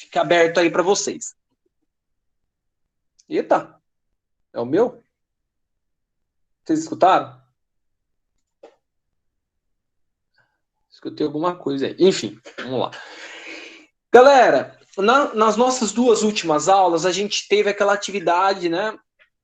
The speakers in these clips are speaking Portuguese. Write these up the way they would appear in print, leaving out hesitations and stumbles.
fica aberto aí para vocês. Eita, é o meu? Vocês escutaram? Escutei alguma coisa aí. Enfim, vamos lá. Galera, nas nossas duas últimas aulas, a gente teve aquela atividade, né?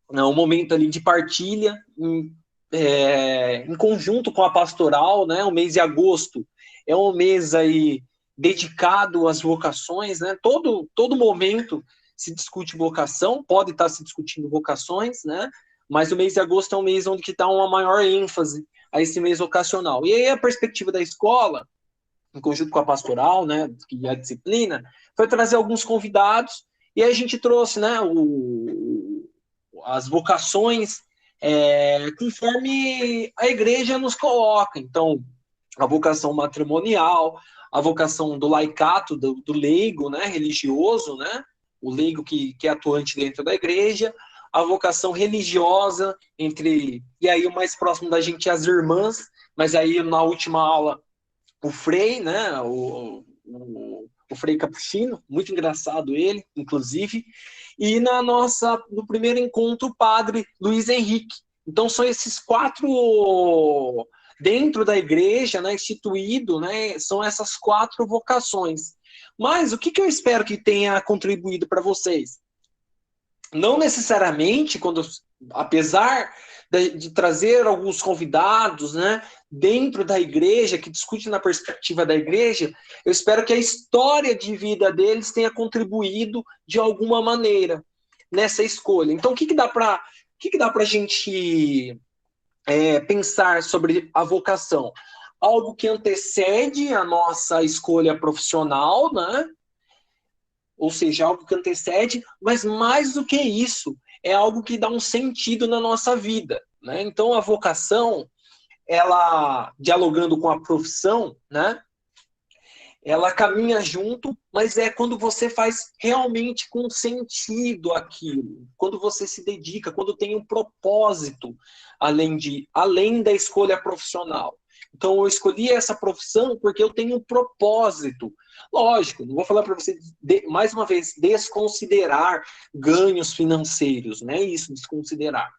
Um momento ali de partilha em conjunto com a pastoral, né? O mês de agosto é um mês aí dedicado às vocações, né? Todo momento se discute vocação, pode estar se discutindo vocações, né? Mas o mês de agosto é um mês onde que dá uma maior ênfase a esse mês vocacional. E aí a perspectiva da escola, em conjunto com a pastoral, né, que é a disciplina, foi trazer alguns convidados, e aí a gente trouxe, né, as vocações conforme a igreja nos coloca. Então, a vocação matrimonial, a vocação do laicato, do leigo, né, religioso, né, o leigo que é atuante dentro da igreja, a vocação religiosa, e aí o mais próximo da gente é as irmãs, mas aí na última aula o Frei, né, o Frei Capuchino, muito engraçado ele, inclusive, e no primeiro encontro, o padre Luiz Henrique. Então, são esses quatro, dentro da igreja, né, instituído, né, são essas quatro vocações. Mas o que eu espero que tenha contribuído para vocês? Não necessariamente, apesar de trazer alguns convidados, né, dentro da igreja, que discute na perspectiva da igreja, eu espero que a história de vida deles tenha contribuído de alguma maneira nessa escolha. Então, o que dá para a gente pensar sobre a vocação? Algo que antecede a nossa escolha profissional, né? Ou seja, algo que antecede, mas mais do que isso, é algo que dá um sentido na nossa vida, né? Então, a vocação, ela, dialogando com a profissão, né? Ela caminha junto, mas é quando você faz realmente com sentido aquilo, quando você se dedica, quando tem um propósito, além da escolha profissional. Então, eu escolhi essa profissão porque eu tenho um propósito. Lógico, não vou falar para você, mais uma vez, desconsiderar ganhos financeiros, não é isso, desconsiderar.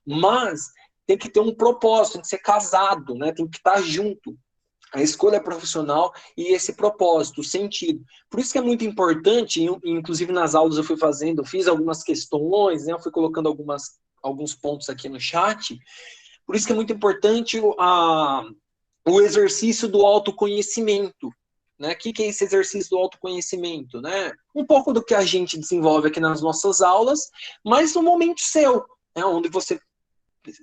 Mas tem que ter um propósito, tem que ser casado, né? Tem que estar junto. A escolha profissional e esse propósito, o sentido. Por isso que é muito importante, inclusive nas aulas eu fiz algumas questões, né? Eu fui colocando alguns pontos aqui no chat. Por isso que é muito importante o exercício do autoconhecimento. Né? O que é esse exercício do autoconhecimento? Né? Um pouco do que a gente desenvolve aqui nas nossas aulas, mas no momento seu, né? Onde você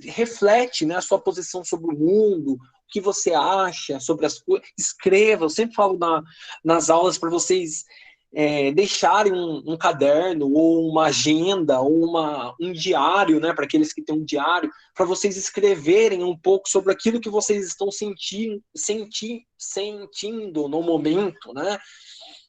reflete, né, a sua posição sobre o mundo, o que você acha sobre as coisas, escreva. Eu sempre falo nas aulas para vocês deixarem um caderno, ou uma agenda, ou um diário, né, para aqueles que têm um diário, para vocês escreverem um pouco sobre aquilo que vocês estão sentindo no momento, né,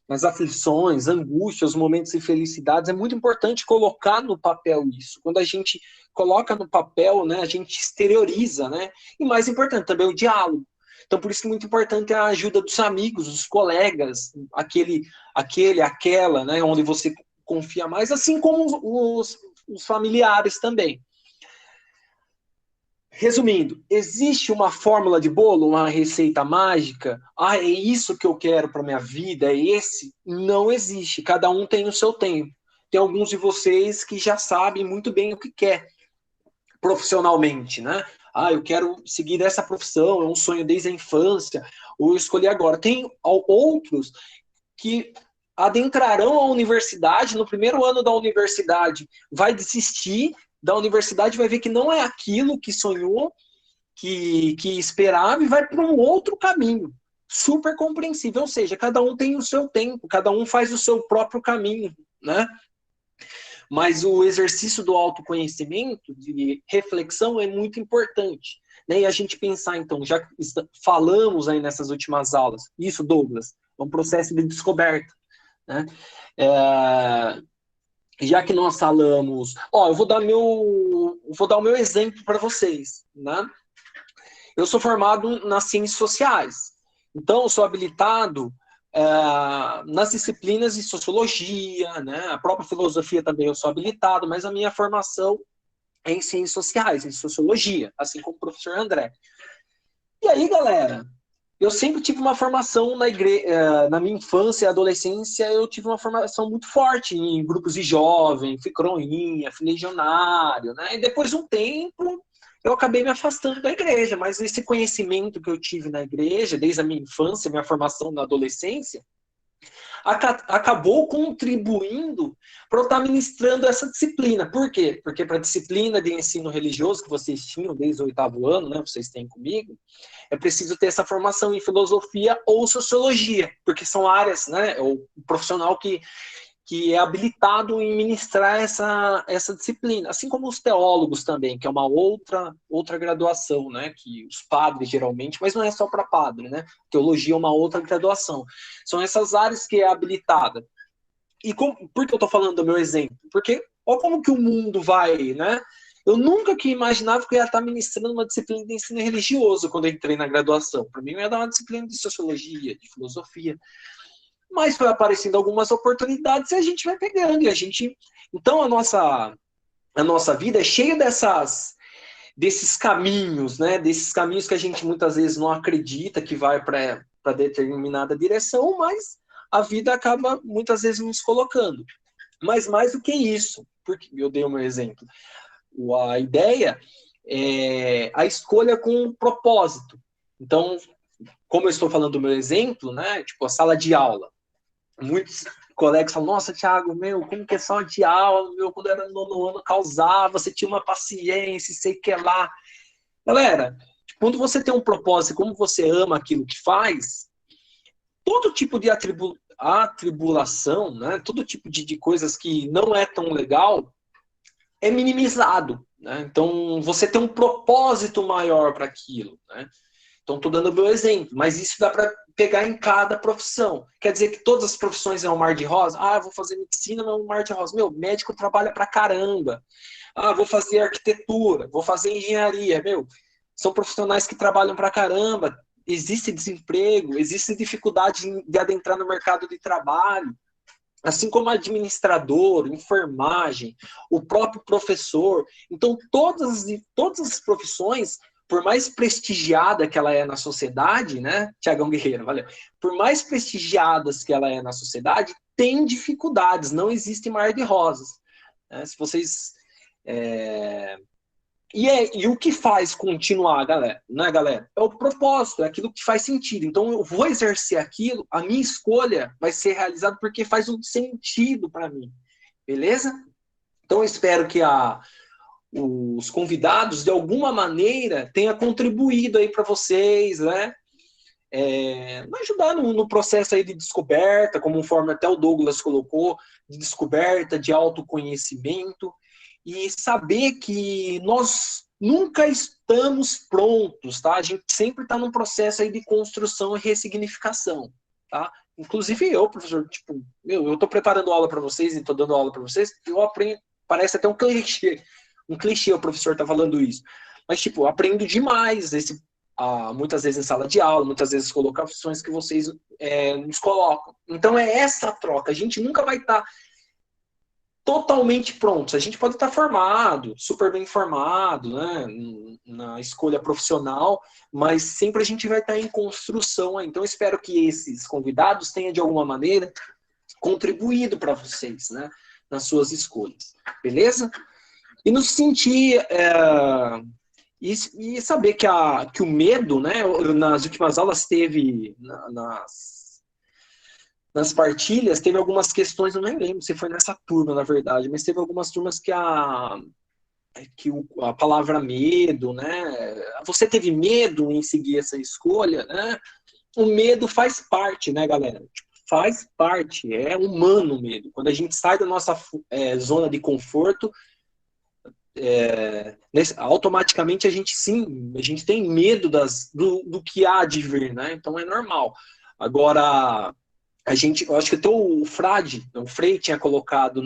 as aflições, angústias, momentos de felicidades. É muito importante colocar no papel isso. Quando a gente coloca no papel, né, a gente exterioriza, né? E mais importante também o diálogo. Então, por isso que é muito importante a ajuda dos amigos, dos colegas, aquela, né, onde você confia mais, assim como os familiares também. Resumindo, existe uma fórmula de bolo, uma receita mágica? Ah, é isso que eu quero para minha vida, é esse? Não existe. Cada um tem o seu tempo. Tem alguns de vocês que já sabem muito bem o que quer profissionalmente, né? Ah, eu quero seguir essa profissão, é um sonho desde a infância, ou eu escolhi agora. Tem outros que adentrarão a universidade, no primeiro ano da universidade, vai desistir da universidade, vai ver que não é aquilo que sonhou, que esperava, e vai para um outro caminho. Super compreensível, ou seja, cada um tem o seu tempo, cada um faz o seu próprio caminho, né? Mas o exercício do autoconhecimento, de reflexão, é muito importante. Né? E a gente pensar, então, já que falamos aí nessas últimas aulas, isso, Douglas, é um processo de descoberta. Né? Já que nós falamos, eu vou dar o meu exemplo para vocês, né? Eu sou formado nas ciências sociais, então eu sou habilitado nas disciplinas de sociologia, né? A própria filosofia também eu sou habilitado, mas a minha formação é em ciências sociais, em sociologia, assim como o professor André. E aí, galera, eu sempre tive uma formação na minha infância e adolescência, eu tive uma formação muito forte em grupos de jovens, fui croinha, fui legionário, né? E depois de um tempo, eu acabei me afastando da igreja, mas esse conhecimento que eu tive na igreja, desde a minha infância, minha formação na adolescência, acabou contribuindo para eu estar ministrando essa disciplina. Por quê? Porque para a disciplina de ensino religioso que vocês tinham desde o 8º ano, né, vocês têm comigo, é preciso ter essa formação em filosofia ou sociologia, porque são áreas, né, o profissional que é habilitado em ministrar essa disciplina, assim como os teólogos também, que é uma outra graduação, né, que os padres geralmente, mas não é só para padre, né, teologia é uma outra graduação. São essas áreas que é habilitada. E por que eu estou falando do meu exemplo? Porque olha como que o mundo vai, né? Eu nunca que imaginava que eu ia estar ministrando uma disciplina de ensino religioso quando eu entrei na graduação. Para mim, eu ia dar uma disciplina de sociologia, de filosofia. Mas foi aparecendo algumas oportunidades e a gente vai pegando. E a gente... Então, a nossa vida é cheia desses caminhos, né? Desses caminhos que a gente muitas vezes não acredita que vai para determinada direção, mas a vida acaba muitas vezes nos colocando. Mas mais do que isso, porque eu dei o meu exemplo, a ideia é a escolha com um propósito. Então, como eu estou falando do meu exemplo, né? Tipo, a sala de aula. Muitos colegas falam, nossa, Thiago, meu, como que é sala de aula? Meu, quando era no 9º ano, causava, você tinha uma paciência, sei que lá. Galera, quando você tem um propósito, como você ama aquilo que faz, todo tipo de atribulação, né? Todo tipo de coisas que não é tão legal, é minimizado. Né? Então, você tem um propósito maior para aquilo. Né? Então, estou dando o meu exemplo, mas isso dá para pegar em cada profissão. Quer dizer que todas as profissões é um mar de rosa? Ah, eu vou fazer medicina, mas é um mar de rosa. Meu, médico trabalha para caramba. Ah, vou fazer arquitetura, vou fazer engenharia. Meu, são profissionais que trabalham para caramba. Existe desemprego, existe dificuldade de adentrar no mercado de trabalho. Assim como administrador, enfermagem, o próprio professor. Então, todas as profissões, por mais prestigiada que ela é na sociedade, né, Tiagão Guerreiro, valeu. Por mais prestigiadas que ela é na sociedade, tem dificuldades, não existe mar de rosas. Né? Se vocês... E o que faz continuar, galera, né, galera? É o propósito, é aquilo que faz sentido. Então, eu vou exercer aquilo, a minha escolha vai ser realizada porque faz um sentido para mim. Beleza? Então, eu espero que os convidados, de alguma maneira, tenham contribuído aí para vocês, né? Ajudar no processo aí de descoberta, conforme até o Douglas colocou, de descoberta, de autoconhecimento, e saber que nós nunca estamos prontos, tá? A gente sempre está num processo aí de construção e ressignificação, tá? Inclusive eu, professor, tipo, eu estou preparando aula para vocês e estou dando aula para vocês, eu aprendo, parece até um clichê o professor tá falando isso, mas tipo, eu aprendo demais muitas vezes em sala de aula, muitas vezes colocações que vocês nos colocam. Então é essa troca, a gente nunca vai estar totalmente prontos. A gente pode estar formado, super bem formado, né, na escolha profissional, mas sempre a gente vai estar em construção. Então, espero que esses convidados tenham, de alguma maneira, contribuído para vocês, né, nas suas escolhas. Beleza? E nos sentir... E saber que o medo, né, nas últimas aulas teve, nas partilhas, teve algumas questões, eu nem lembro se foi nessa turma, na verdade, mas teve algumas turmas que a palavra medo, né? Você teve medo em seguir essa escolha, né? O medo faz parte, né, galera? Faz parte, é humano o medo. Quando a gente sai da nossa zona de conforto, automaticamente a gente tem medo do que há de vir, né? Então é normal. Agora, eu acho que até o Frei tinha colocado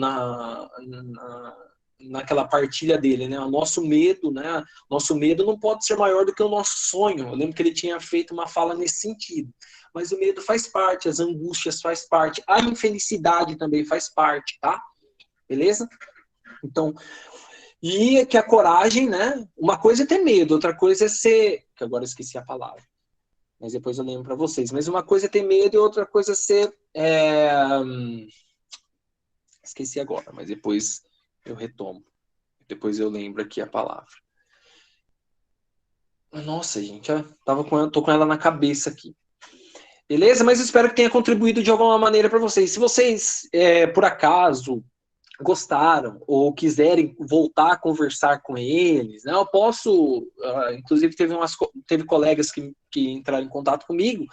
naquela partilha dele, né? O nosso medo, né? Nosso medo não pode ser maior do que o nosso sonho. Eu lembro que ele tinha feito uma fala nesse sentido. mas o medo faz parte, as angústias faz parte, a infelicidade também faz parte, tá? Beleza? Então, e que a coragem, né? Uma coisa é ter medo, outra coisa é ser... que agora eu esqueci a palavra, mas depois eu lembro para vocês. Mas uma coisa é ter medo e outra coisa é ser... Esqueci agora, mas depois eu retomo. Depois eu lembro aqui a palavra. Nossa, gente, tô com ela na cabeça aqui. Beleza? Mas espero que tenha contribuído de alguma maneira para vocês. Se vocês, por acaso, gostaram ou quiserem voltar a conversar com eles, né, eu posso, inclusive teve colegas que entraram em contato comigo,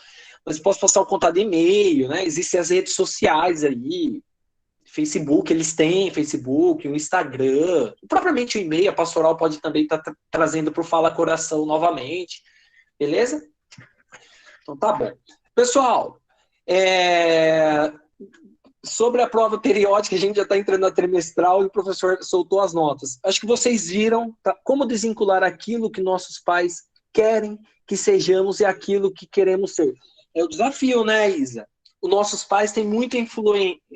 mas posso passar o contato de e-mail, né? Existem as redes sociais aí, Facebook, eles têm Facebook, o Instagram, propriamente o e-mail, a pastoral pode também estar trazendo para o Fala Coração novamente, beleza? Então tá bom. Pessoal, sobre a prova periódica, a gente já está entrando na trimestral e o professor soltou as notas. Acho que vocês viram, tá, como desvincular aquilo que nossos pais querem que sejamos e aquilo que queremos ser. É o desafio, né, Isa? Os nossos pais têm muita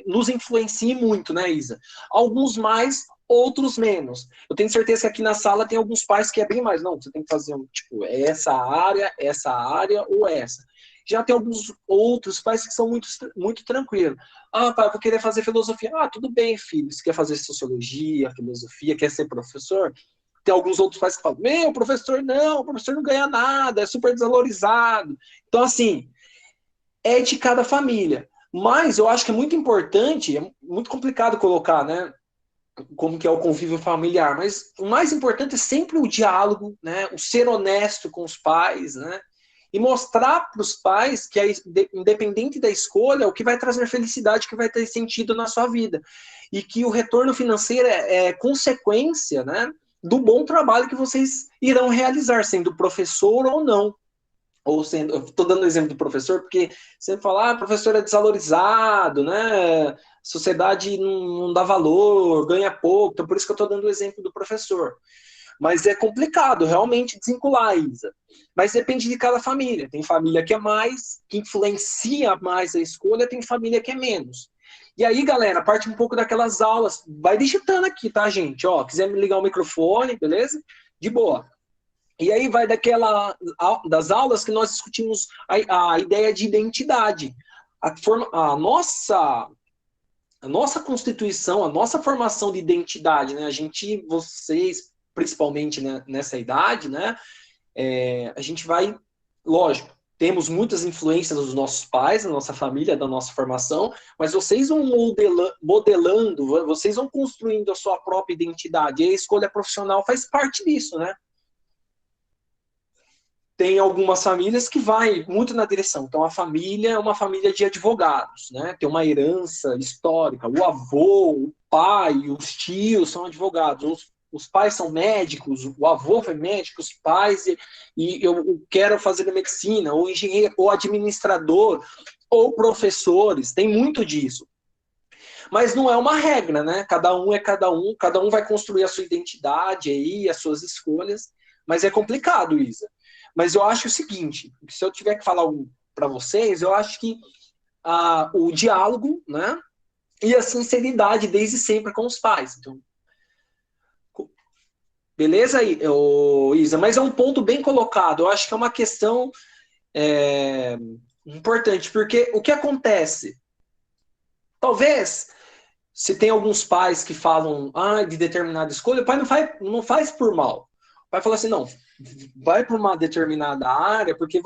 nos influenciam muito, né, Isa? Alguns mais, outros menos. Eu tenho certeza que aqui na sala tem alguns pais que é bem mais. Não, você tem que fazer tipo, essa área ou essa. Já tem alguns outros pais que são muito, muito tranquilos. Ah, pai, eu vou querer fazer filosofia. Ah, tudo bem, filho. Você quer fazer sociologia, filosofia, quer ser professor? Tem alguns outros pais que falam, o professor não ganha nada, é super desvalorizado. Então, assim, é de cada família. Mas eu acho que é muito importante, é muito complicado colocar, né? Como que é o convívio familiar. Mas o mais importante é sempre o diálogo, né? O ser honesto com os pais, né? E mostrar para os pais que, independente da escolha, o que vai trazer felicidade, que vai ter sentido na sua vida. E que o retorno financeiro é consequência, né, do bom trabalho que vocês irão realizar, sendo professor ou não. Ou sendo, eu estou dando o exemplo do professor, porque sempre fala, professor é desvalorizado, né? Sociedade não dá valor, ganha pouco, então por isso que eu estou dando o exemplo do professor. Mas é complicado realmente desvincular, Isa. Mas depende de cada família. Tem família que é mais, que influencia mais a escolha, tem família que é menos. E aí, galera, parte um pouco daquelas aulas. Vai digitando aqui, tá, gente? Ó, quiser me ligar o microfone, beleza? De boa. E aí vai das aulas que nós discutimos a ideia de identidade. A nossa constituição, a nossa formação de identidade, né? Vocês, principalmente, né, nessa idade, né? A gente vai, lógico, temos muitas influências dos nossos pais, da nossa família, da nossa formação, mas vocês vão modelando, vocês vão construindo a sua própria identidade. E a escolha profissional faz parte disso, né? Tem algumas famílias que vai muito na direção. Então, a família é uma família de advogados, né? Tem uma herança histórica. O avô, o pai, os tios são advogados. Os pais são médicos, o avô foi médico, os pais, e eu quero fazer medicina, ou engenheiro, ou administrador, ou professores. Tem muito disso. Mas não é uma regra, né? Cada um é cada um vai construir a sua identidade aí, as suas escolhas. Mas é complicado, Isa. Mas eu acho o seguinte, se eu tiver que falar para vocês, eu acho que o diálogo, né, e a sinceridade desde sempre com os pais. Então, beleza, Isa? Mas é um ponto bem colocado. Eu acho que é uma questão importante, porque o que acontece? Talvez, se tem alguns pais que falam de determinada escolha, o pai não faz por mal. O pai fala assim, não, vai para uma determinada área porque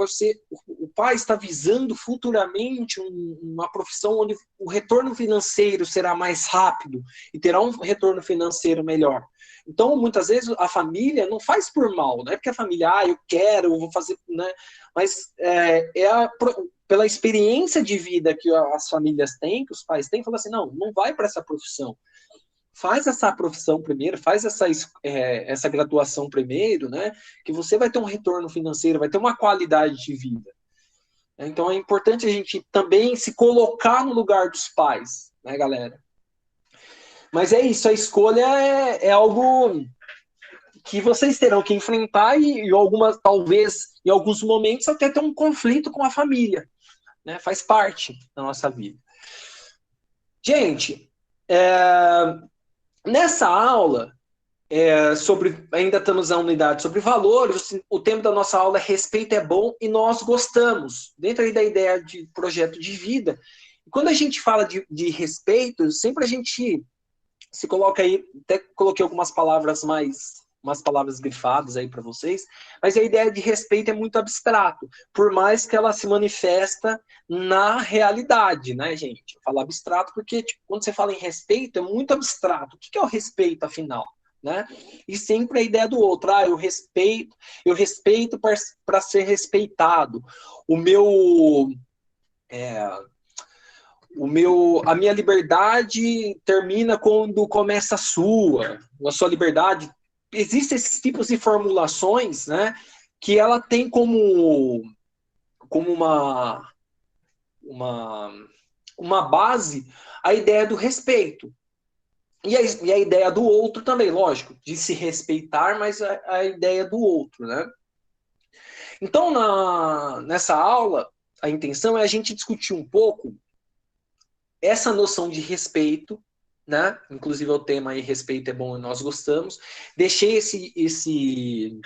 o pai está visando futuramente uma profissão onde o retorno financeiro será mais rápido e terá um retorno financeiro melhor. Então, muitas vezes, a família não faz por mal, não é porque a família, eu vou fazer, né? Mas pela experiência de vida que as famílias têm, que os pais têm, fala assim, não vai para essa profissão. Faz essa profissão primeiro, faz essa graduação primeiro, né? Que você vai ter um retorno financeiro, vai ter uma qualidade de vida. Então é importante a gente também se colocar no lugar dos pais, né, galera? Mas é isso, a escolha é algo que vocês terão que enfrentar e talvez, em alguns momentos, até ter um conflito com a família. né? Faz parte da nossa vida. Gente, nessa aula, ainda estamos na unidade sobre valores, o tema da nossa aula é respeito é bom e nós gostamos, dentro aí da ideia de projeto de vida. E quando a gente fala de respeito, sempre a gente se coloca aí, até coloquei algumas palavras grifadas aí para vocês, mas a ideia de respeito é muito abstrato, por mais que ela se manifesta na realidade, né, gente? Eu falo abstrato porque tipo, quando você fala em respeito é muito abstrato. O que é o respeito, afinal? Né? E sempre a ideia do outro. Eu respeito para ser respeitado. A minha liberdade termina quando começa a sua liberdade. Existem esses tipos de formulações, né, que ela tem como uma base a ideia do respeito. E a ideia do outro também, lógico, de se respeitar, mas a ideia do outro, né? Então, nessa aula, a intenção é a gente discutir um pouco essa noção de respeito, né? Inclusive o tema aí, respeito é bom e nós gostamos. Deixei esse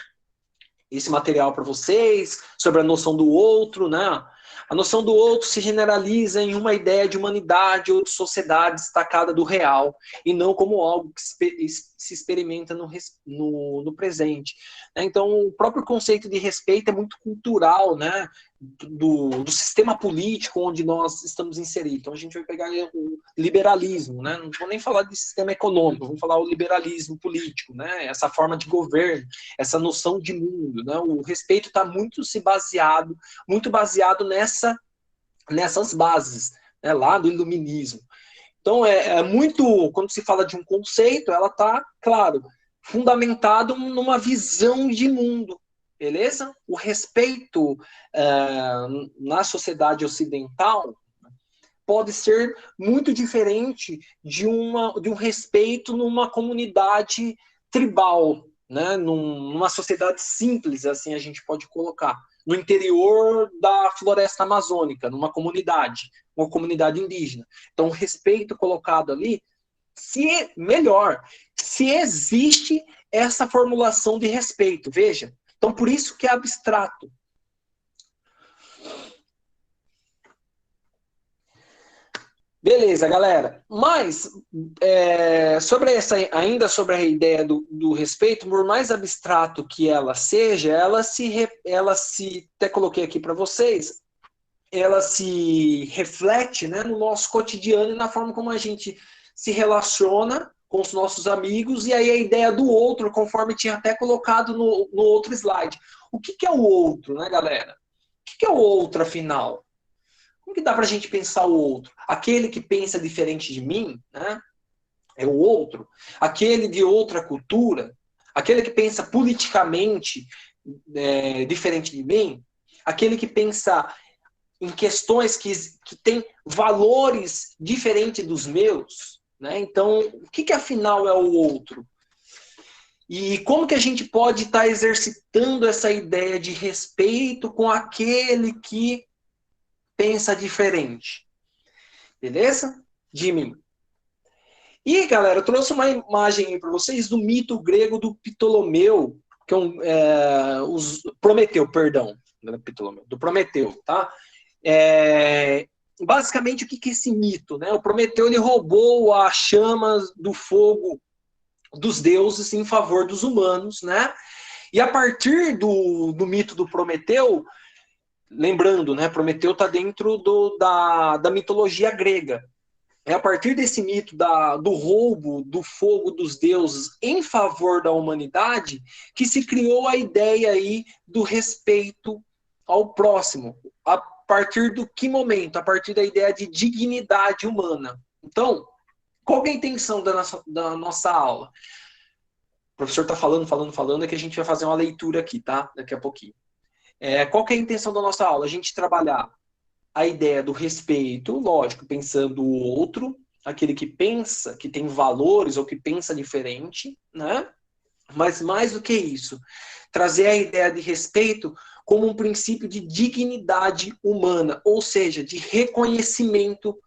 material para vocês sobre a noção do outro, né? A noção do outro se generaliza em uma ideia de humanidade ou de sociedade destacada do real, e não como algo que se experimenta no presente. Então, o próprio conceito de respeito é muito cultural, né? Do sistema político onde nós estamos inseridos. Então, a gente vai pegar o liberalismo, né? Não vou nem falar de sistema econômico, vamos falar o liberalismo político, né? Essa forma de governo, essa noção de mundo, né? O respeito está muito baseado nessas bases, né? Lá do iluminismo. Então, é muito, quando se fala de um conceito, ela está, claro, fundamentado numa visão de mundo, beleza? O respeito na sociedade ocidental pode ser muito diferente de um respeito numa comunidade tribal, né? Numa sociedade simples, assim a gente pode colocar, no interior da floresta amazônica, uma comunidade indígena. Então, o respeito colocado ali, se existe essa formulação de respeito, veja. Então, por isso que é abstrato. Beleza, galera. Mas, ainda sobre a ideia do respeito, por mais abstrato que ela seja, até coloquei aqui para vocês, ela se reflete, né, no nosso cotidiano e na forma como a gente se relaciona com os nossos amigos, e aí a ideia do outro, conforme tinha até colocado no outro slide. O que é o outro, né, galera? O que é o outro, afinal? Como que dá para a gente pensar o outro? Aquele que pensa diferente de mim, né? É o outro. Aquele de outra cultura, aquele que pensa politicamente diferente de mim, aquele que pensa em questões que têm valores diferentes dos meus, né? Então, o que afinal é o outro? E como que a gente pode estar exercitando essa ideia de respeito com aquele que pensa diferente? Beleza? Jimmy. E, galera, eu trouxe uma imagem para vocês do mito grego do Ptolomeu, que Prometeu, perdão, não é Ptolomeu, do Prometeu, tá? Basicamente, o que é esse mito, né? O Prometeu, ele roubou as chamas do fogo dos deuses em favor dos humanos, né? E a partir do mito do Prometeu, lembrando, né? Prometeu está dentro da mitologia grega. É a partir desse mito do roubo do fogo dos deuses em favor da humanidade que se criou a ideia aí do respeito ao próximo. A partir do que momento? A partir da ideia de dignidade humana. Então, qual é a intenção da nossa aula? O professor está falando, é que a gente vai fazer uma leitura aqui, tá? Daqui a pouquinho. Qual que é a intenção da nossa aula? A gente trabalhar a ideia do respeito, lógico, pensando o outro, aquele que pensa, que tem valores ou que pensa diferente, né? Mas mais do que isso, trazer a ideia de respeito como um princípio de dignidade humana, ou seja, de reconhecimento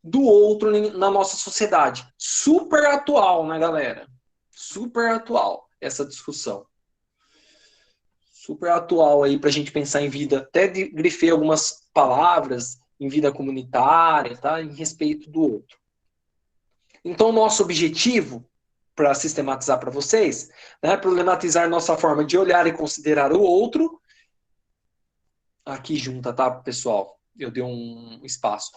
do outro na nossa sociedade. Super atual, né, galera? Super atual essa discussão. Super atual aí para a gente pensar em vida. Até grifei algumas palavras em vida comunitária, tá? Em respeito do outro. Então, nosso objetivo, para sistematizar para vocês, né, problematizar nossa forma de olhar e considerar o outro. Aqui junta, tá, pessoal? Eu dei um espaço.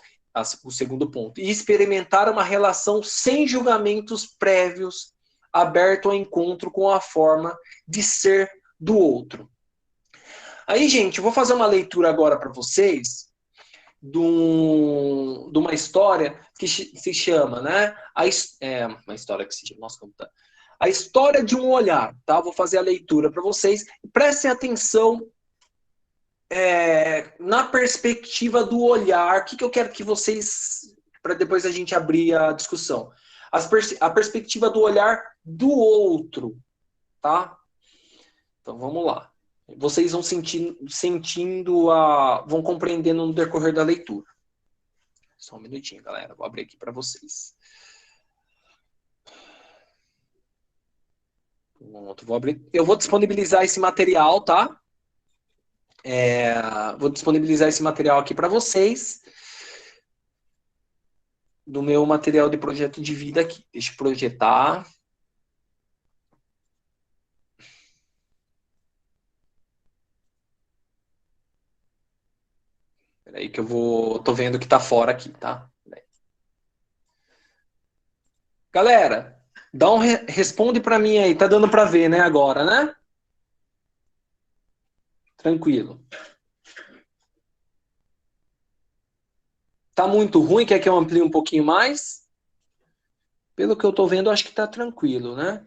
O segundo ponto. E experimentar uma relação sem julgamentos prévios, aberto ao encontro com a forma de ser do outro. Aí, gente, eu vou fazer uma leitura agora para vocês de uma história que se chama, né? Uma história que se chama. Nossa, como tá? A História de um Olhar, tá? Vou fazer a leitura para vocês. Prestem atenção na perspectiva do olhar. O que eu quero que vocês, para depois a gente abrir a discussão. A perspectiva do olhar do outro, tá? Então vamos lá. Vocês vão vão compreendendo no decorrer da leitura. Só um minutinho, galera. Vou abrir aqui para vocês. Pronto, vou abrir. Eu vou disponibilizar esse material, tá? Vou disponibilizar esse material aqui para vocês. Do meu material de projeto de vida aqui. Deixa eu projetar. Peraí que tô vendo que tá fora aqui, tá? Galera, responde para mim aí. Tá dando para ver, né, agora, né? Tranquilo. Tá muito ruim? Quer que eu amplie um pouquinho mais? Pelo que eu tô vendo, acho que tá tranquilo, né?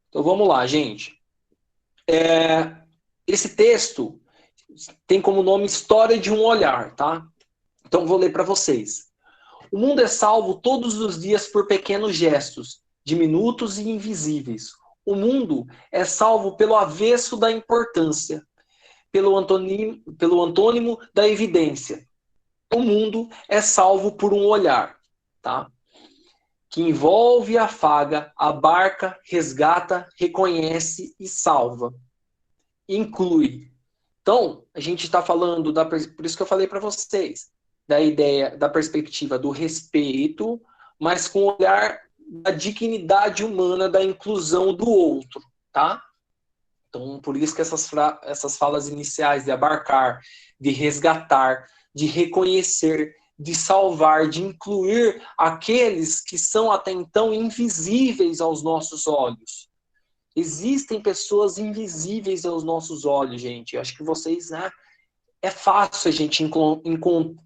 Então vamos lá, gente. Esse texto tem como nome História de um Olhar, tá? Então vou ler para vocês. O mundo é salvo todos os dias por pequenos gestos, diminutos e invisíveis. O mundo é salvo pelo avesso da importância, pelo antônimo da evidência. O mundo é salvo por um olhar, tá? Que envolve, afaga, abarca, resgata, reconhece e salva. Inclui. Então, a gente está falando, por isso que eu falei para vocês, da ideia, da perspectiva do respeito, mas com o olhar da dignidade humana, da inclusão do outro, tá? Então, por isso que essas falas iniciais de abarcar, de resgatar, de reconhecer, de salvar, de incluir aqueles que são até então invisíveis aos nossos olhos. Existem pessoas invisíveis aos nossos olhos, gente. Eu acho que vocês, né? É fácil a gente encontrar.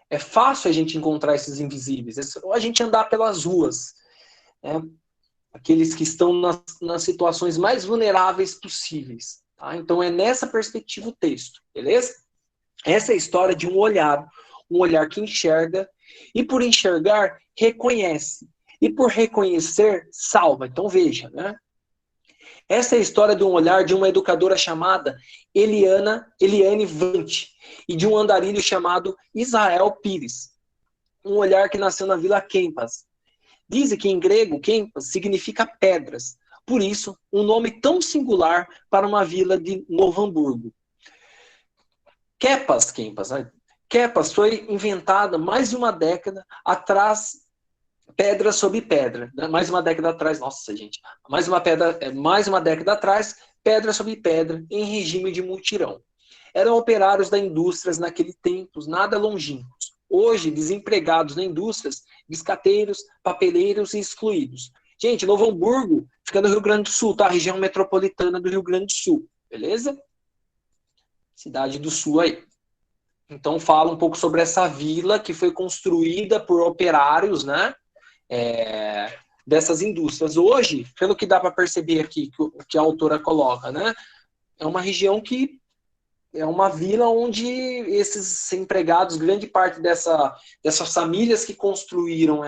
É fácil a gente encontrar esses invisíveis. É só a gente andar pelas ruas. Né? Aqueles que estão nas situações mais vulneráveis possíveis. Tá? Então é nessa perspectiva o texto, beleza? Essa é a história de um olhar que enxerga, e por enxergar, reconhece. E por reconhecer, salva. Então veja, né? Essa é a história de um olhar de uma educadora chamada Eliane Vante e de um andarilho chamado Israel Pires. Um olhar que nasceu na Vila Kempas. Dizem que em grego, Kempas significa pedras. Por isso, um nome tão singular para uma vila de Novo Hamburgo. Kepas foi inventada mais de uma década atrás, pedra sobre pedra. Mais uma década atrás, nossa, gente. Mais uma década atrás, pedra sobre pedra, em regime de mutirão. Eram operários da indústria naquele tempo, nada longínquos. Hoje, desempregados na indústria, biscateiros, papeleiros e excluídos. Gente, Novo Hamburgo fica no Rio Grande do Sul, tá? A região metropolitana do Rio Grande do Sul, beleza? Cidade do Sul aí. Então fala um pouco sobre essa vila que foi construída por operários, né? Dessas indústrias. Hoje, pelo que dá para perceber aqui, que a autora coloca, né? É uma região que é uma vila onde esses empregados, grande parte dessas famílias que construíram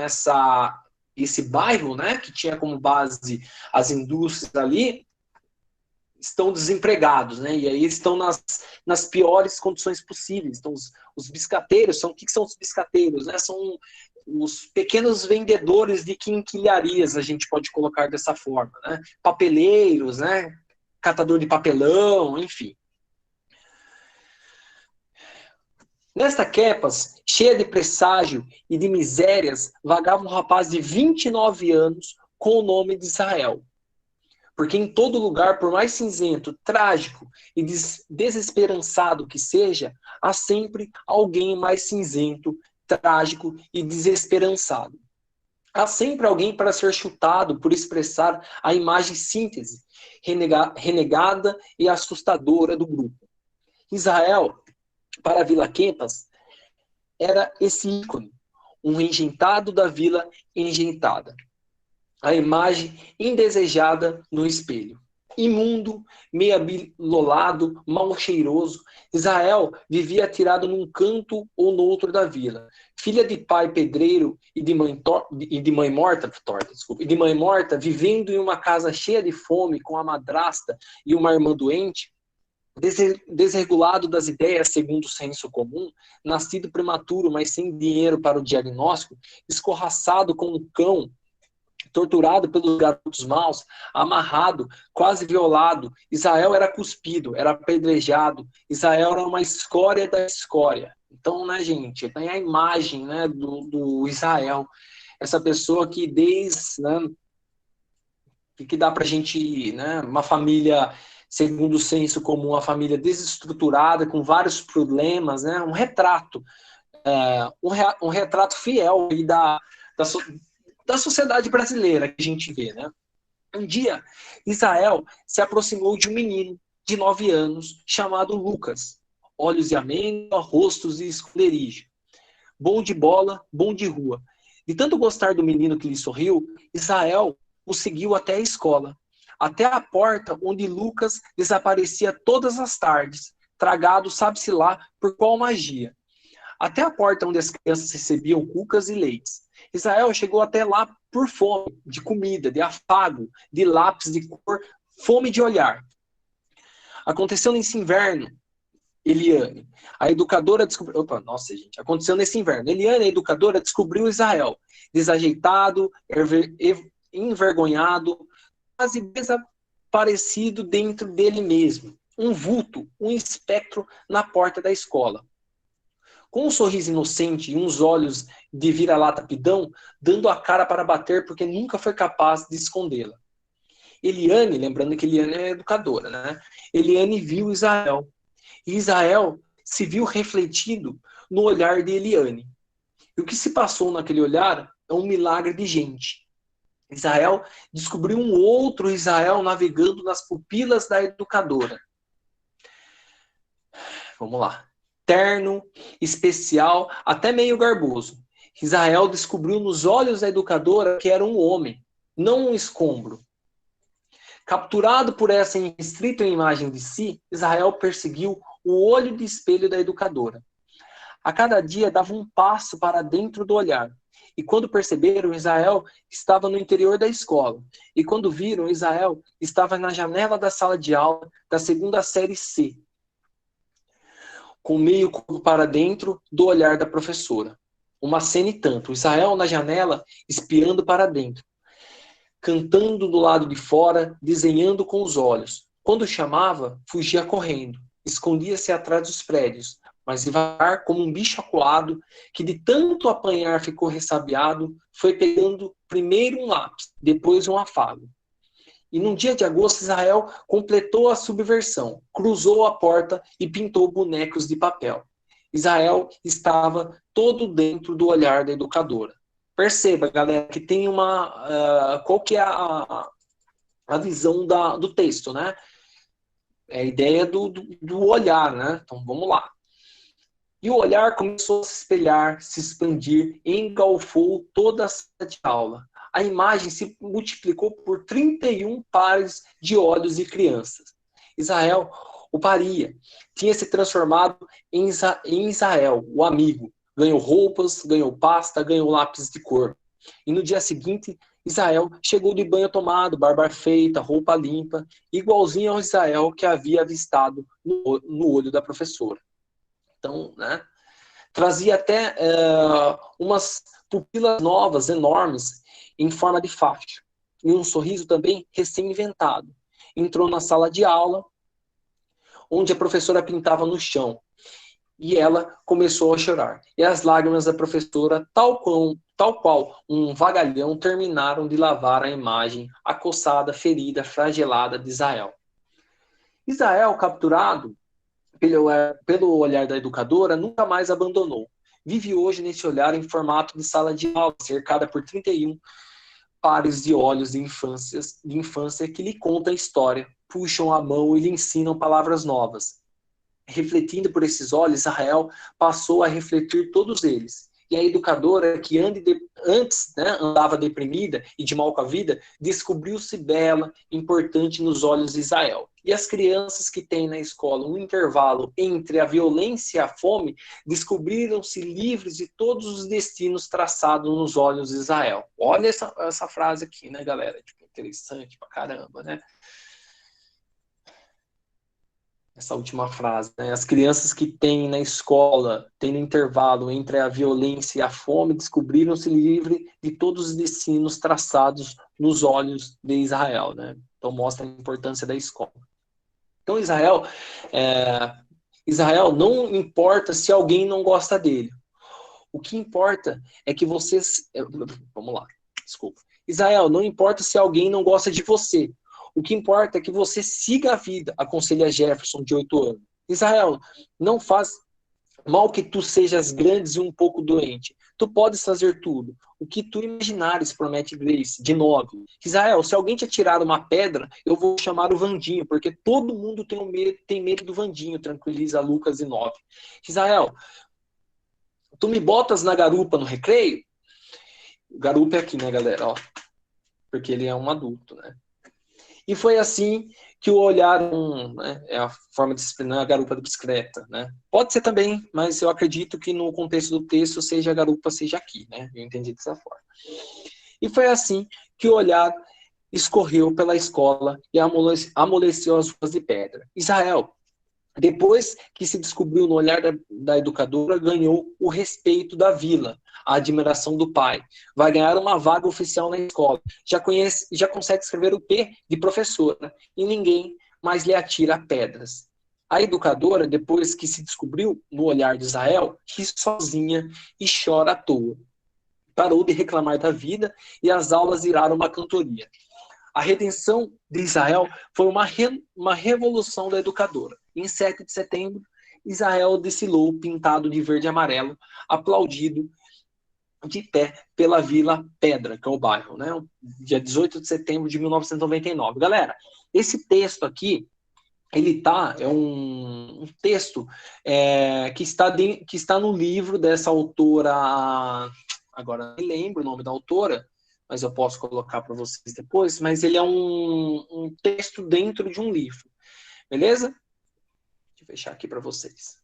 esse bairro, né? Que tinha como base as indústrias ali, estão desempregados, né? E aí estão nas piores condições possíveis. Então, os biscateiros, o que são os biscateiros? Né? São os pequenos vendedores de quinquilharias, a gente pode colocar dessa forma, né? Papeleiros, né? Catador de papelão, enfim. Nesta Quepas, cheia de presságio e de misérias, vagava um rapaz de 29 anos com o nome de Israel. Porque em todo lugar, por mais cinzento, trágico e desesperançado que seja, há sempre alguém mais cinzento, trágico e desesperançado. Há sempre alguém para ser chutado por expressar a imagem síntese, renegada e assustadora do grupo. Israel, para a Vila Quepas, era esse ícone, um enjeitado da vila enjeitada. A imagem indesejada no espelho. Imundo, meio abilolado, mal cheiroso, Israel vivia atirado num canto ou no outro da vila. Filha de pai pedreiro e de mãe morta, vivendo em uma casa cheia de fome, com a madrasta e uma irmã doente, desregulado das ideias segundo o senso comum, nascido prematuro, mas sem dinheiro para o diagnóstico, escorraçado como um cão, torturado pelos garotos maus, amarrado, quase violado. Israel era cuspido, era apedrejado. Israel era uma escória da escória. Então, né, gente, tem a imagem, né, do Israel. Essa pessoa que né, que dá pra gente, né, uma família, segundo o senso comum, uma família desestruturada, com vários problemas, né, um retrato fiel aí da sociedade brasileira que a gente vê, né? Um dia, Israel se aproximou de um menino de 9 anos chamado Lucas. Olhos de amêndoa, rostos e esconderijo. Bom de bola, bom de rua. De tanto gostar do menino que lhe sorriu, Israel o seguiu até a escola. Até a porta onde Lucas desaparecia todas as tardes, tragado sabe-se lá por qual magia. Até a porta onde as crianças recebiam cucas e leites. Israel chegou até lá por fome, de comida, de afago, de lápis de cor, fome de olhar. Aconteceu nesse inverno, Eliane, a educadora descobriu... Aconteceu nesse inverno. Eliane, a educadora, descobriu Israel, desajeitado, envergonhado, quase desaparecido dentro dele mesmo. Um vulto, um espectro na porta da escola. Com um sorriso inocente e uns olhos de vira-lata pidão, dando a cara para bater porque nunca foi capaz de escondê-la. Eliane, lembrando que Eliane é educadora, né? Eliane viu Israel. E Israel se viu refletido no olhar de Eliane. E o que se passou naquele olhar é um milagre de gente. Israel descobriu um outro Israel navegando nas pupilas da educadora. Vamos lá. Terno, especial, até meio garboso. Israel descobriu nos olhos da educadora que era um homem, não um escombro. Capturado por essa irrestrita imagem de si, Israel perseguiu o olho de espelho da educadora. A cada dia dava um passo para dentro do olhar. E quando perceberam, Israel estava no interior da escola. E quando viram, Israel estava na janela da sala de aula da segunda série C, com meio corpo para dentro do olhar da professora. Uma cena e tanto. Israel na janela, espiando para dentro. Cantando do lado de fora, desenhando com os olhos. Quando chamava, fugia correndo. Escondia-se atrás dos prédios. Mas devagar, como um bicho acuado, que de tanto apanhar ficou ressabiado, foi pegando primeiro um lápis, depois um afago. E num dia de agosto, Israel completou a subversão, cruzou a porta e pintou bonecos de papel. Israel estava todo dentro do olhar da educadora. Perceba, galera, que tem uma... qual que é a visão do texto, né? É a ideia do olhar, né? Então, vamos lá. E o olhar começou a se espelhar, se expandir, engolfou toda a sala de aula. A imagem se multiplicou por 31 pares de olhos de crianças. Israel o paria. Tinha se transformado em Israel, o amigo. Ganhou roupas, ganhou pasta, ganhou lápis de cor. E no dia seguinte, Israel chegou de banho tomado, barba feita, roupa limpa, igualzinho ao Israel que havia avistado no olho da professora. Então, né, trazia até umas pupilas novas, enormes, em forma de faixa. E um sorriso também recém-inventado. Entrou na sala de aula, onde a professora pintava no chão. E ela começou a chorar. E as lágrimas da professora, tal qual um vagalhão, terminaram de lavar a imagem acossada, ferida, flagelada de Israel. Israel, capturado pelo olhar da educadora, nunca mais abandonou. Vive hoje nesse olhar em formato de sala de aula, cercada por 31 pares de olhos de infância que lhe contam a história, puxam a mão e lhe ensinam palavras novas. Refletindo por esses olhos, Israel passou a refletir todos eles. E a educadora, que antes, né, andava deprimida e de mal com a vida, descobriu-se bela, importante nos olhos de Israel. E as crianças que têm na escola um intervalo entre a violência e a fome, descobriram-se livres de todos os destinos traçados nos olhos de Israel. Olha essa frase aqui, né, galera? Tipo, interessante pra caramba, né? Essa última frase, né? As crianças que têm na escola, têm no intervalo entre a violência e a fome, descobriram-se livres de todos os destinos traçados nos olhos de Israel, né? Então mostra a importância da escola. Então Israel não importa se alguém não gosta dele. O que importa é que vocês... Vamos lá, desculpa. Israel, não importa se alguém não gosta de você. O que importa é que você siga a vida, aconselha Jefferson, de 8 anos. Israel, não faz mal que tu sejas grande e um pouco doente. Tu podes fazer tudo. O que tu imaginares, promete Grace, de 9. Israel, se alguém te atirar uma pedra, eu vou chamar o Vandinho, porque todo mundo tem medo do Vandinho, tranquiliza Lucas, de 9. Israel, tu me botas na garupa no recreio? Garupa é aqui, né, galera? Ó, porque ele é um adulto, né? E foi assim que o olharam, né, é a forma disciplinar, a garupa da bicicleta, né? Pode ser também, mas eu acredito que no contexto do texto seja a garupa, seja aqui, né? Eu entendi dessa forma. E foi assim que o olhar escorreu pela escola e amoleceu as ruas de pedra. Israel, depois que se descobriu no olhar da educadora, ganhou o respeito da vila, a admiração do pai. Vai ganhar uma vaga oficial na escola. Já consegue escrever o P de professora. E ninguém mais lhe atira pedras. A educadora, depois que se descobriu no olhar de Israel, ri sozinha e chora à toa. Parou de reclamar da vida e as aulas viraram uma cantoria. A redenção de Israel foi uma revolução da educadora. Em 7 de setembro, Israel desfilou pintado de verde e amarelo, aplaudido de pé pela Vila Pedra, que é o bairro, né? Dia 18 de setembro de 1999. Galera, esse texto aqui, é um texto que está no livro dessa autora, agora não lembro o nome da autora, mas eu posso colocar para vocês depois, mas ele é um texto dentro de um livro, beleza? Deixa eu fechar aqui para vocês.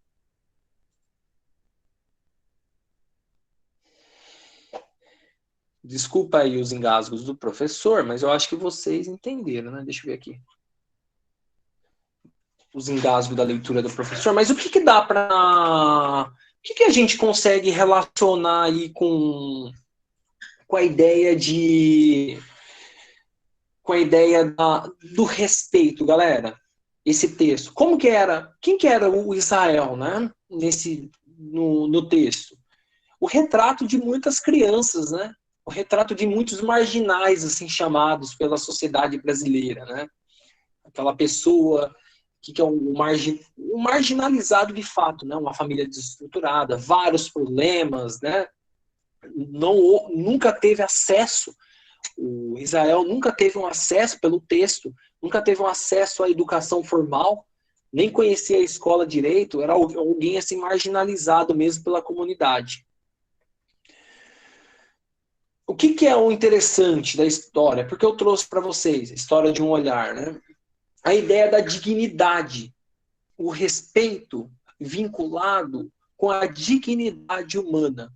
Desculpa aí os engasgos do professor, mas eu acho que vocês entenderam, né? Deixa eu ver aqui. Os engasgos da leitura do professor, mas o que dá para... O que a gente consegue relacionar aí com a ideia do respeito, galera? Esse texto. Quem que era o Israel, né? No texto? O retrato de muitas crianças, né? O retrato de muitos marginais, assim, chamados pela sociedade brasileira, né? Aquela pessoa que é um marginalizado de fato, né? Uma família desestruturada, vários problemas, né? Nunca teve acesso, o Israel nunca teve um acesso pelo texto, nunca teve um acesso à educação formal, nem conhecia a escola direito, era alguém assim marginalizado mesmo pela comunidade. O que é o interessante da história? Porque eu trouxe para vocês a história de um olhar, né? A ideia da dignidade, o respeito vinculado com a dignidade humana.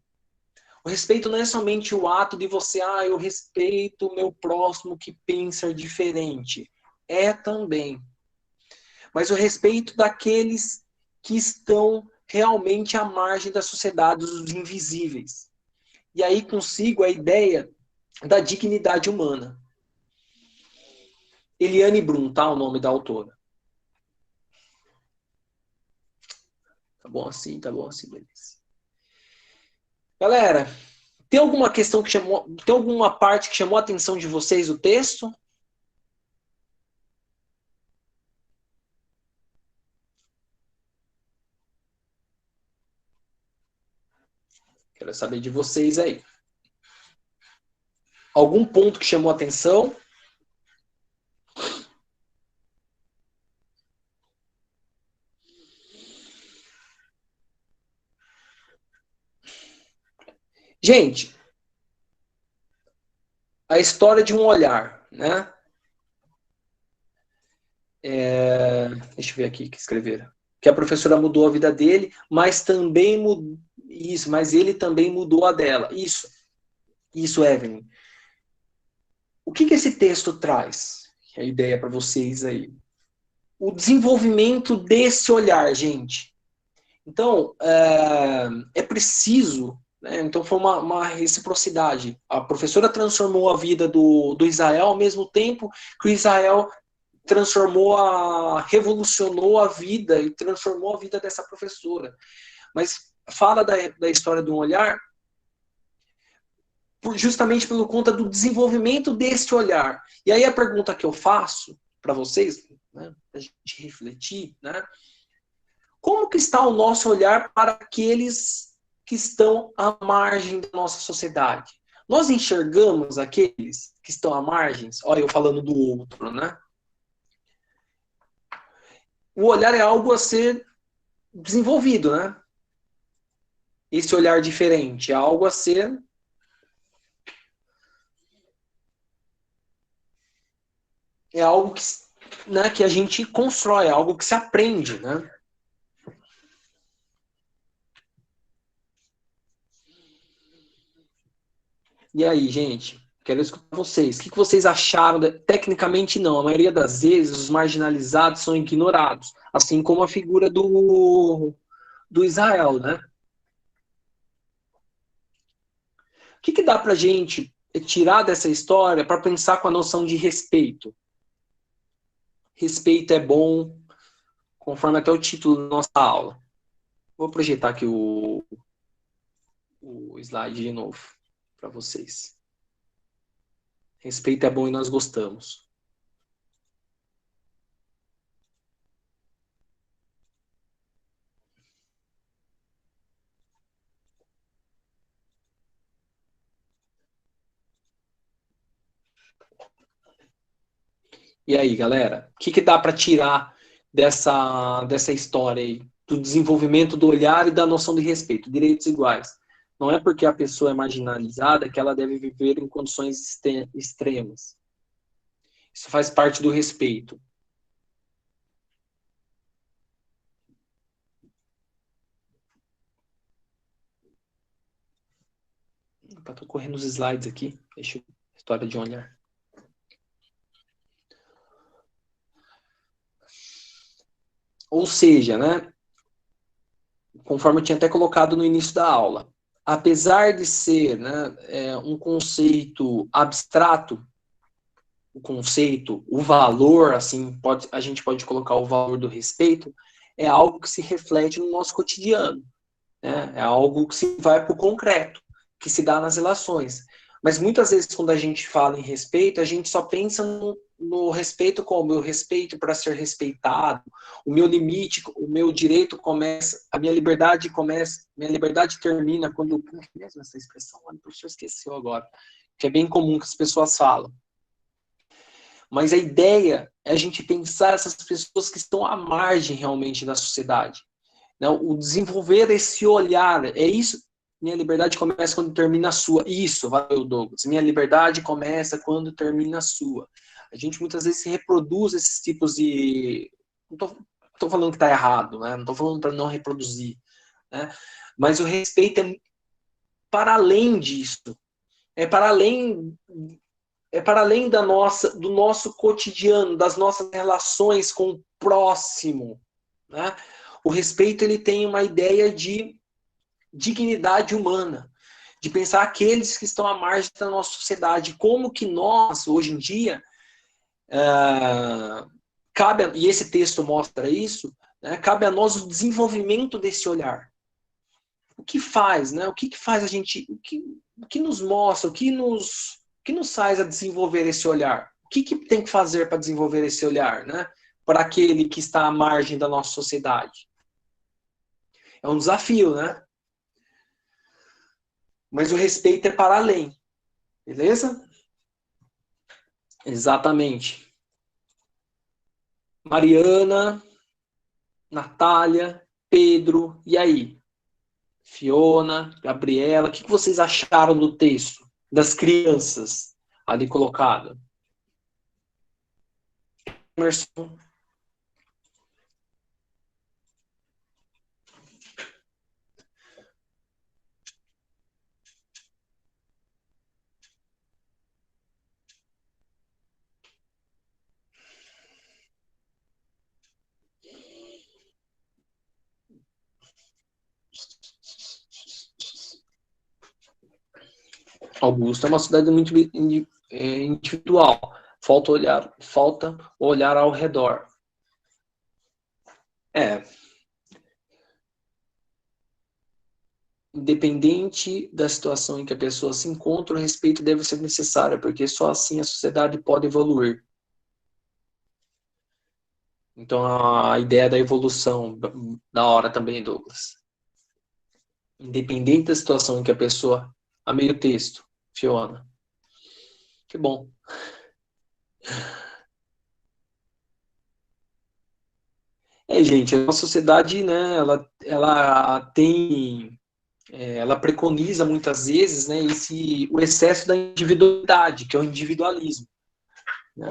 O O respeito não é somente o ato de você, eu respeito o meu próximo que pensa diferente. É também. Mas o respeito daqueles que estão realmente à margem da sociedade, dos invisíveis. E aí consigo a ideia da dignidade humana. Eliane Brum, tá? O nome da autora. Tá bom assim, beleza. Galera, tem alguma questão que chamou, tem alguma parte que chamou a atenção de vocês o texto? Quero saber de vocês aí. Algum ponto que chamou a atenção? Gente, a história de um olhar, né? Deixa eu ver aqui o que escreveram. Que a professora mudou a vida dele, mas também isso, mas ele também mudou a dela. Isso, Evelyn. O que esse texto traz? A ideia para vocês aí. O desenvolvimento desse olhar, gente. Então, é preciso, né? Então foi uma reciprocidade. A professora transformou a vida do Israel ao mesmo tempo que o Israel revolucionou a vida e transformou a vida dessa professora. Mas fala da história de um olhar justamente pelo conta do desenvolvimento desse olhar. E aí a pergunta que eu faço para vocês, né, a gente refletir, né, como que está o nosso olhar para aqueles que estão à margem da nossa sociedade? Nós enxergamos aqueles que estão à margem? Olha, eu falando do outro, né? O olhar é algo a ser desenvolvido, né? Esse olhar diferente é algo a ser é algo que, né, que a gente constrói, é algo que se aprende, né? E aí, gente, quero escutar vocês. O que vocês acharam? Tecnicamente, não. A maioria das vezes, os marginalizados são ignorados, assim como a figura do Israel, né? O que dá pra gente tirar dessa história para pensar com a noção de respeito? Respeito é bom, conforme até o título da nossa aula. Vou projetar aqui o slide de novo para vocês. Respeito é bom e nós gostamos. E aí, galera, o que dá para tirar dessa história aí? Do desenvolvimento do olhar e da noção de respeito, direitos iguais. Não é porque a pessoa é marginalizada que ela deve viver em condições extremas. Isso faz parte do respeito. Estou correndo os slides aqui. Deixa eu... História de um olhar. Ou seja, né? Conforme eu tinha até colocado no início da aula, apesar de ser, né, um conceito abstrato, o conceito, o valor, assim, a gente pode colocar o valor do respeito, é algo que se reflete no nosso cotidiano, né? É algo que se vai para o concreto, que se dá nas relações. Mas muitas vezes, quando a gente fala em respeito, a gente só pensa no respeito como o respeito para ser respeitado, o meu limite, o meu direito começa, a minha liberdade termina quando... Como é mesmo essa expressão? O professor esqueceu agora. Que é bem comum que as pessoas falam. Mas a ideia é a gente pensar essas pessoas que estão à margem realmente da sociedade. Não, o desenvolver esse olhar, é isso. Minha liberdade começa quando termina a sua. Isso, valeu, Douglas. Minha liberdade começa quando termina a sua. A gente muitas vezes se reproduz esses tipos de... Não estou falando que está errado, né? Não estou falando para não reproduzir. Né? Mas o respeito para além disso. É para além do nosso cotidiano, das nossas relações com o próximo, né? O respeito, ele tem uma ideia de dignidade humana, de pensar aqueles que estão à margem da nossa sociedade, como que nós, hoje em dia, e esse texto mostra isso, né, cabe a nós o desenvolvimento desse olhar. O que faz, né? O que faz a gente, o que nos mostra, o que nos faz a desenvolver esse olhar? O que tem que fazer para desenvolver esse olhar, né? Para aquele que está à margem da nossa sociedade? É um desafio, né? Mas o respeito é para além. Beleza? Exatamente. Mariana, Natália, Pedro, e aí? Fiona, Gabriela, o que vocês acharam do texto? Das crianças ali colocado? Emerson. Augusto é uma cidade muito individual. Falta olhar ao redor. Independente da situação em que a pessoa se encontra, o respeito deve ser necessário, porque só assim a sociedade pode evoluir. Então, a ideia da evolução, da hora também, Douglas. Independente da situação em que a pessoa... A meio texto, Fiona. Que bom. Gente, a sociedade, né, ela tem... ela preconiza muitas vezes, né, o excesso da individualidade, que é o individualismo. Né?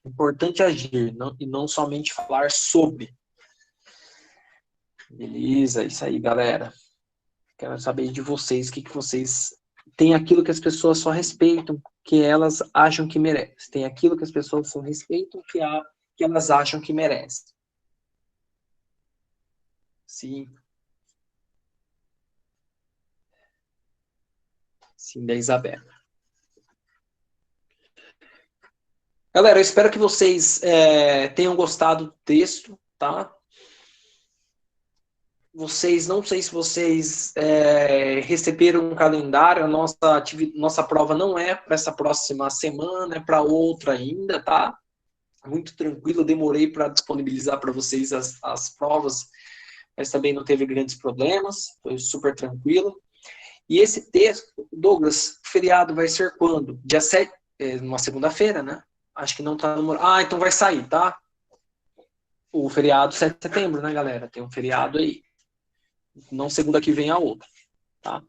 É importante agir, e não somente falar sobre. Beleza, isso aí, galera. Quero saber de vocês, o que vocês... Tem aquilo que as pessoas só respeitam, que elas acham que merecem. Tem aquilo que as pessoas só respeitam, que elas acham que merecem. Sim. Sim, da Isabela. Galera, eu espero que vocês tenham gostado do texto, tá? Não sei se vocês receberam um calendário, a nossa prova não é para essa próxima semana, é para outra ainda, tá? Muito tranquilo, eu demorei para disponibilizar para vocês as provas, mas também não teve grandes problemas, foi super tranquilo. E esse texto, Douglas, o feriado vai ser quando? Dia 7, uma segunda-feira, né? Acho que não tá no... então vai sair, tá? O feriado 7 de setembro, né, galera? Tem um feriado aí. Não segunda que vem a outra, tá?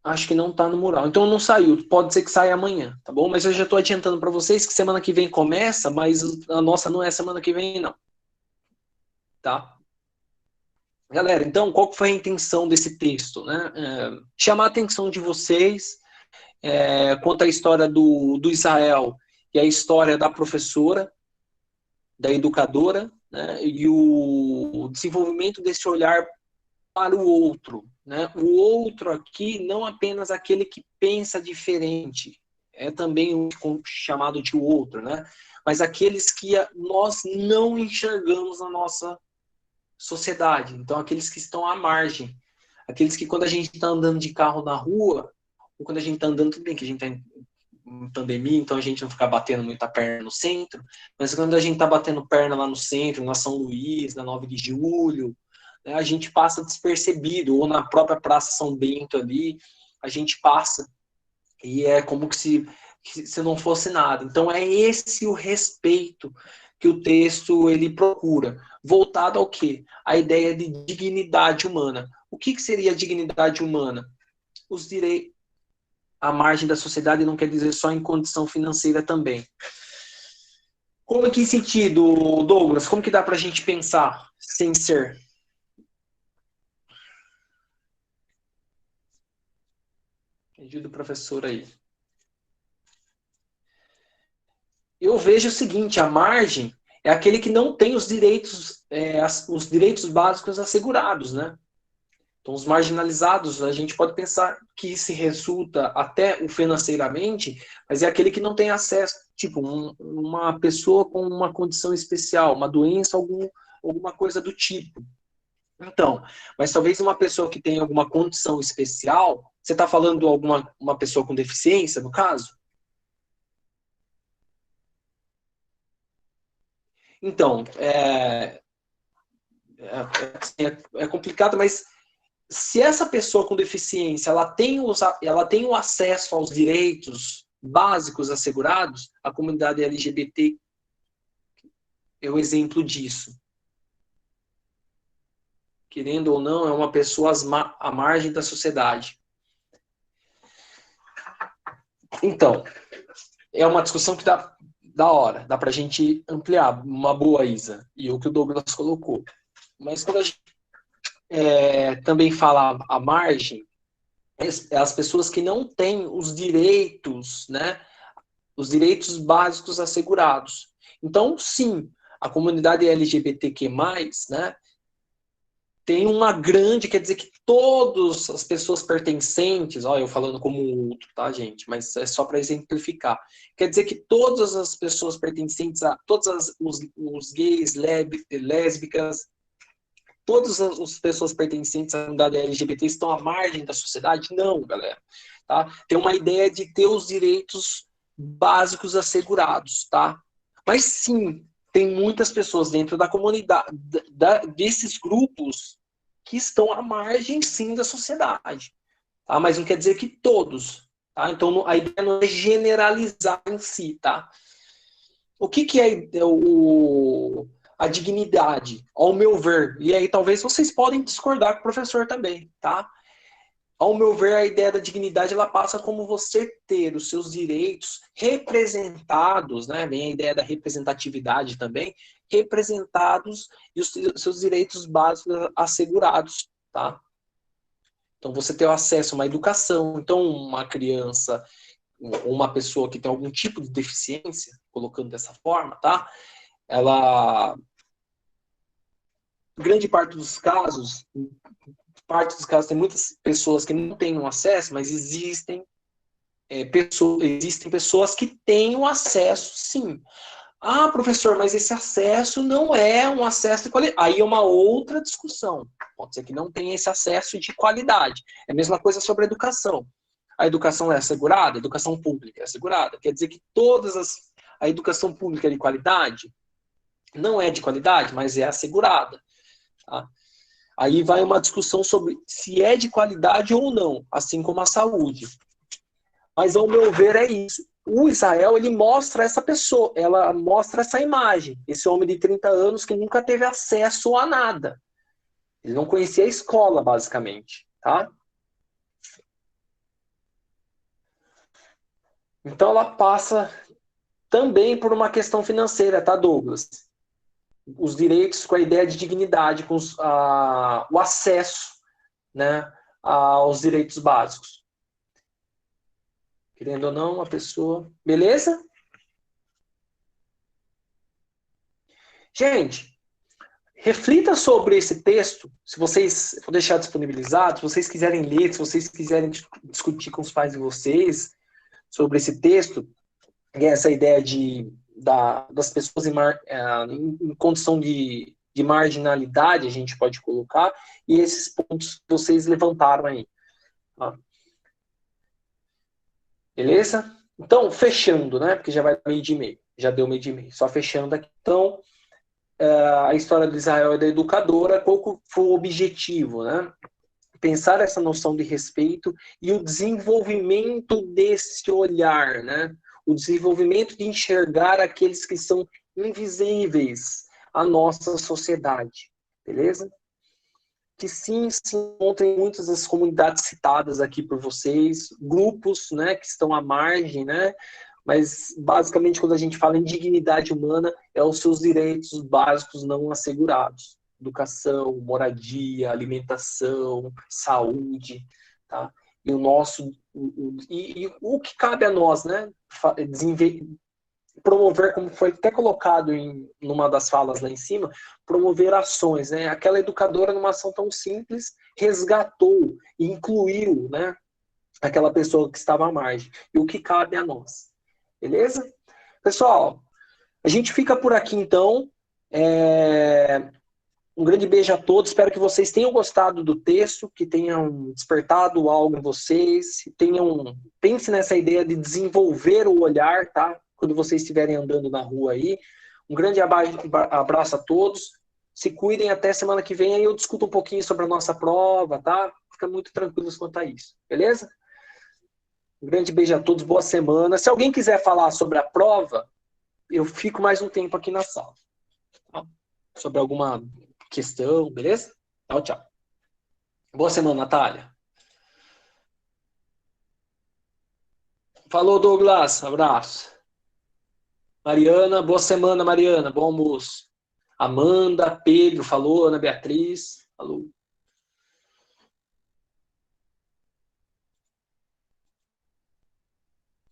Acho que não tá no mural. Então não saiu. Pode ser que saia amanhã, tá bom? Mas eu já tô adiantando para vocês que semana que vem começa, mas a nossa não é semana que vem, não. Tá? Galera, então, qual foi a intenção desse texto? Né? Chamar a atenção de vocês quanto à história do Israel e a história da professora, da educadora, né? E o desenvolvimento desse olhar para o outro. Né? O outro aqui, não apenas aquele que pensa diferente, é também chamado de outro, né? Mas aqueles que nós não enxergamos na nossa sociedade. Então, aqueles que estão à margem. Aqueles que, quando a gente está andando de carro na rua, ou quando a gente está andando, tudo bem que a gente está em pandemia, então a gente não fica batendo muita perna no centro, mas quando a gente está batendo perna lá no centro, na São Luís, na 9 de Julho, né, a gente passa despercebido, ou na própria Praça São Bento ali, a gente passa, e é como se não fosse nada. Então é esse o respeito que o texto ele procura, voltado ao quê? A ideia de dignidade humana. O que seria dignidade humana? Os direitos, à margem da sociedade não quer dizer só em condição financeira também. Como que sentido, Douglas? Como que dá pra gente pensar sem ser? Entendi do professor aí. Eu vejo o seguinte, a margem é aquele que não tem os direitos básicos assegurados, né? Então, os marginalizados, a gente pode pensar que se resulta até o financeiramente, mas é aquele que não tem acesso, tipo, uma pessoa com uma condição especial, uma doença, alguma coisa do tipo. Então, mas talvez uma pessoa que tem alguma condição especial, você está falando de uma pessoa com deficiência, no caso? Então, é complicado, mas se essa pessoa com deficiência ela tem o acesso aos direitos básicos assegurados, a comunidade LGBT é o exemplo disso. Querendo ou não, é uma pessoa à margem da sociedade. Então, é uma discussão que dá da hora, dá para a gente ampliar, uma boa, Isa, e o que o Douglas colocou. Mas quando a gente também fala à margem, as pessoas que não têm os direitos, né, os direitos básicos assegurados. Então, sim, a comunidade LGBTQ+, né, tem uma grande, quer dizer que todas as pessoas pertencentes, ó, eu falando como outro, tá, gente? Mas é só para exemplificar. Quer dizer que todas as pessoas pertencentes a os gays, lésbicas, todas as pessoas pertencentes à comunidade LGBT estão à margem da sociedade? Não, galera. Tá? Tem uma ideia de ter os direitos básicos assegurados, tá? Mas sim, tem muitas pessoas dentro da comunidade, desses grupos, que estão à margem, sim, da sociedade. Tá? Mas não quer dizer que todos. Tá? Então, a ideia não é generalizar em si, tá? O que é a dignidade, ao meu ver? E aí talvez vocês podem discordar com o professor também, tá? Ao meu ver, a ideia da dignidade ela passa como você ter os seus direitos representados, né? Vem a ideia da representatividade também, representados e os seus direitos básicos assegurados, tá? Então, você ter acesso a uma educação. Então, uma criança, uma pessoa que tem algum tipo de deficiência, colocando dessa forma, tá? Ela, grande parte dos casos tem muitas pessoas que não têm acesso, mas existem pessoas que têm o acesso, sim. Ah, professor, mas esse acesso não é um acesso de qualidade. Aí é uma outra discussão. Pode ser que não tenha esse acesso de qualidade. É a mesma coisa sobre a educação. A educação é assegurada? A educação pública é assegurada? Quer dizer que a educação pública é de qualidade? Não é de qualidade, mas é assegurada. Tá? Aí vai uma discussão sobre se é de qualidade ou não, assim como a saúde. Mas, ao meu ver, é isso. O Israel, ele mostra essa pessoa, ela mostra essa imagem. Esse homem de 30 anos que nunca teve acesso a nada. Ele não conhecia a escola, basicamente. Tá? Então, ela passa também por uma questão financeira, tá, Douglas? Os direitos com a ideia de dignidade, com o acesso, né, aos direitos básicos. Querendo ou não, uma pessoa... Beleza? Gente, reflita sobre esse texto, se vocês, vou deixar disponibilizado, se vocês quiserem ler, se vocês quiserem discutir com os pais de vocês sobre esse texto, essa ideia das pessoas em condição de marginalidade, a gente pode colocar, e esses pontos que vocês levantaram aí. Tá? Beleza? Então, fechando, né? Porque já vai meio de meio. Já deu meio de meio. Só fechando aqui. Então, a história de Israel é da educadora. Qual foi o objetivo, né? Pensar essa noção de respeito e o desenvolvimento desse olhar, né? O desenvolvimento de enxergar aqueles que são invisíveis à nossa sociedade. Beleza? Que sim, se encontrem muitas das comunidades citadas aqui por vocês, grupos, né, que estão à margem, né, mas basicamente quando a gente fala em dignidade humana, é os seus direitos básicos não assegurados. Educação, moradia, alimentação, saúde, tá? E o nosso E o que cabe a nós, né? Promover, como foi até colocado em numa das falas lá em cima, promover ações, né? Aquela educadora, numa ação tão simples, resgatou e incluiu, né, aquela pessoa que estava à margem. E o que cabe a nós. Beleza? Pessoal, a gente fica por aqui então. Um grande beijo a todos. Espero que vocês tenham gostado do texto, que tenham despertado algo em vocês, pense nessa ideia de desenvolver o olhar, tá? Quando vocês estiverem andando na rua aí. Um grande abraço a todos. Se cuidem, até semana que vem. Aí eu discuto um pouquinho sobre a nossa prova, tá? Fica muito tranquilos quanto a isso. Beleza? Um grande beijo a todos. Boa semana. Se alguém quiser falar sobre a prova, eu fico mais um tempo aqui na sala. Tá? Sobre alguma questão, beleza? Tchau, tchau. Boa semana, Natália. Falou, Douglas. Abraço. Mariana, boa semana, Mariana. Bom almoço. Amanda, Pedro, falou, Ana Beatriz. Falou.